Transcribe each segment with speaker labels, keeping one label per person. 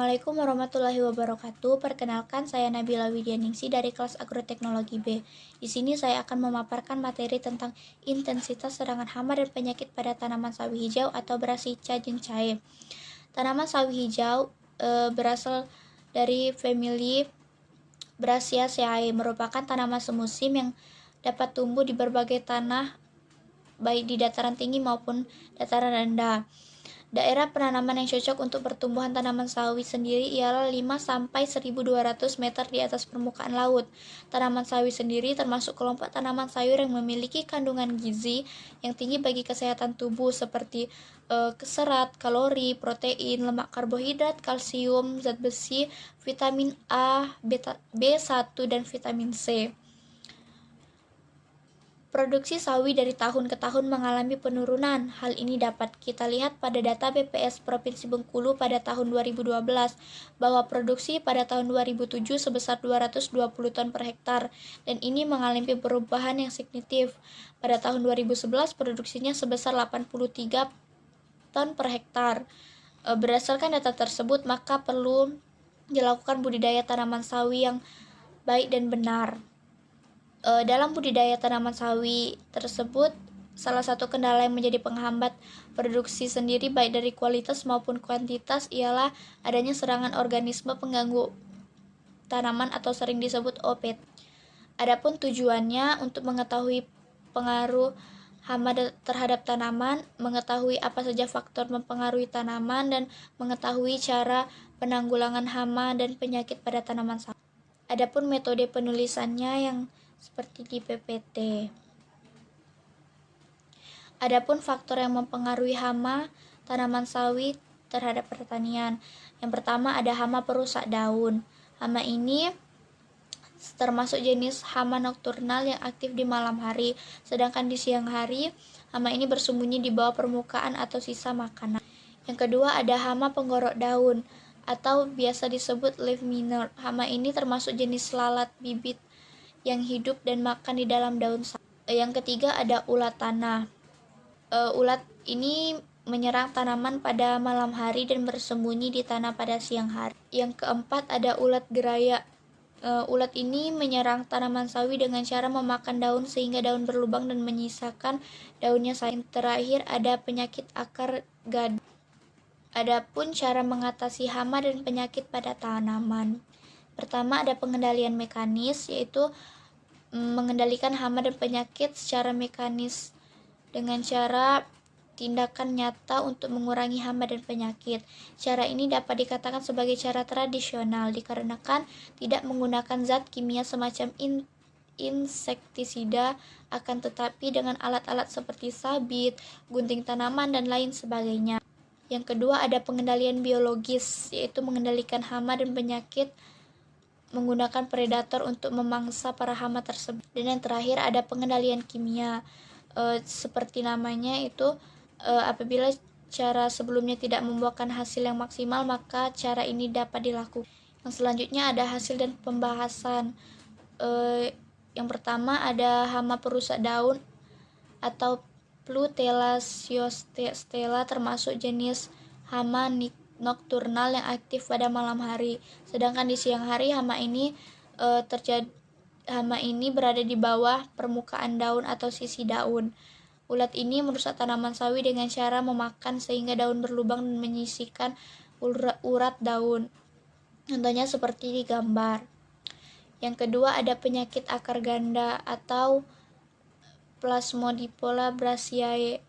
Speaker 1: Assalamualaikum warahmatullahi wabarakatuh. Perkenalkan, saya Nabila Widyaningsih dari kelas Agroteknologi B. Di sini saya akan memaparkan materi tentang intensitas serangan hama dan penyakit pada tanaman sawi hijau atau Brassica jengcae. Tanaman sawi hijau berasal dari famili Brassiaceae, merupakan tanaman semusim yang dapat tumbuh di berbagai tanah, baik di dataran tinggi maupun dataran rendah. Daerah penanaman yang cocok untuk pertumbuhan tanaman sawi sendiri ialah 5-1200 meter di atas permukaan laut. Tanaman sawi sendiri termasuk kelompok tanaman sayur yang memiliki kandungan gizi yang tinggi bagi kesehatan tubuh seperti serat, kalori, protein, lemak karbohidrat, kalsium, zat besi, vitamin A, B1, dan vitamin C. Produksi sawi dari tahun ke tahun mengalami penurunan. Hal ini dapat kita lihat pada data BPS Provinsi Bengkulu pada tahun 2012, bahwa produksi pada tahun 2007 sebesar 220 ton per hektar, dan ini mengalami perubahan yang signifikan. Pada tahun 2011, produksinya sebesar 83 ton per hektar. Berdasarkan data tersebut, maka perlu dilakukan budidaya tanaman sawi yang baik dan benar. Dalam budidaya tanaman sawi tersebut, salah satu kendala yang menjadi penghambat produksi sendiri baik dari kualitas maupun kuantitas ialah adanya serangan organisme pengganggu tanaman atau sering disebut OPT. Adapun tujuannya untuk mengetahui pengaruh hama terhadap tanaman, mengetahui apa saja faktor mempengaruhi tanaman, dan mengetahui cara penanggulangan hama dan penyakit pada tanaman sawi. Adapun metode penulisannya yang seperti di PPT. Adapun faktor yang mempengaruhi hama tanaman sawi terhadap pertanian. Yang pertama ada hama perusak daun. Hama ini termasuk jenis hama nokturnal yang aktif di malam hari, sedangkan di siang hari hama ini bersembunyi di bawah permukaan atau sisa makanan. Yang kedua ada hama penggorok daun atau biasa disebut leaf miner. Hama ini termasuk jenis lalat bibit yang hidup dan makan di dalam daun sawi. Yang ketiga ada ulat tanah. Ulat ini menyerang tanaman pada malam hari dan bersembunyi di tanah pada siang hari. Yang keempat ada ulat geraya. Ulat ini menyerang tanaman sawi dengan cara memakan daun sehingga daun berlubang dan menyisakan daunnya saja. Yang terakhir ada penyakit akar gada. Adapun cara mengatasi hama dan penyakit pada tanaman. Pertama ada pengendalian mekanis, yaitu mengendalikan hama dan penyakit secara mekanis dengan cara tindakan nyata untuk mengurangi hama dan penyakit. Cara ini dapat dikatakan sebagai cara tradisional dikarenakan tidak menggunakan zat kimia semacam insektisida, akan tetapi dengan alat-alat seperti sabit, gunting tanaman, dan lain sebagainya. Yang kedua ada pengendalian biologis, yaitu mengendalikan hama dan penyakit menggunakan predator untuk memangsa para hama tersebut. Dan yang terakhir ada pengendalian kimia, seperti namanya itu, apabila cara sebelumnya tidak membuahkan hasil yang maksimal, maka cara ini dapat dilakukan. Yang selanjutnya ada hasil dan pembahasan. Yang pertama ada hama perusak daun atau Plutella cyostella, termasuk jenis hama nokturnal yang aktif pada malam hari, sedangkan di siang hari hama ini berada di bawah permukaan daun atau sisi daun. Ulat ini merusak tanaman sawi dengan cara memakan sehingga daun berlubang dan menyisihkan urat daun. Contohnya seperti di gambar. Yang kedua ada penyakit akar ganda atau Plasmodipola brassiae.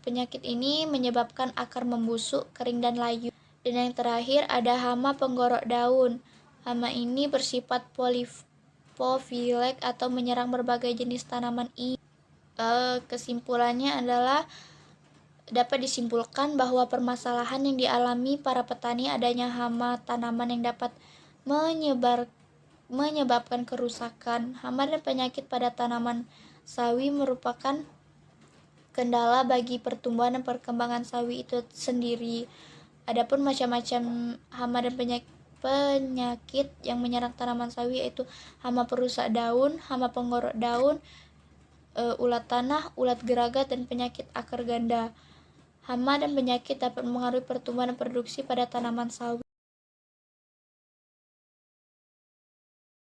Speaker 1: Penyakit ini menyebabkan akar membusuk, kering, dan layu. Dan yang terakhir ada hama penggorok daun. Hama ini bersifat polifilek atau menyerang berbagai jenis tanaman ini. Kesimpulannya adalah dapat disimpulkan bahwa permasalahan yang dialami para petani adanya hama tanaman yang dapat menyebabkan kerusakan. Hama dan penyakit pada tanaman sawi merupakan kendala bagi pertumbuhan dan perkembangan sawi itu sendiri. Adapun macam-macam hama dan penyakit yang menyerang tanaman sawi yaitu hama perusak daun, hama penggorok daun, ulat tanah, ulat geragat, dan penyakit akar ganda. Hama dan penyakit dapat mempengaruhi pertumbuhan dan produksi pada tanaman sawi.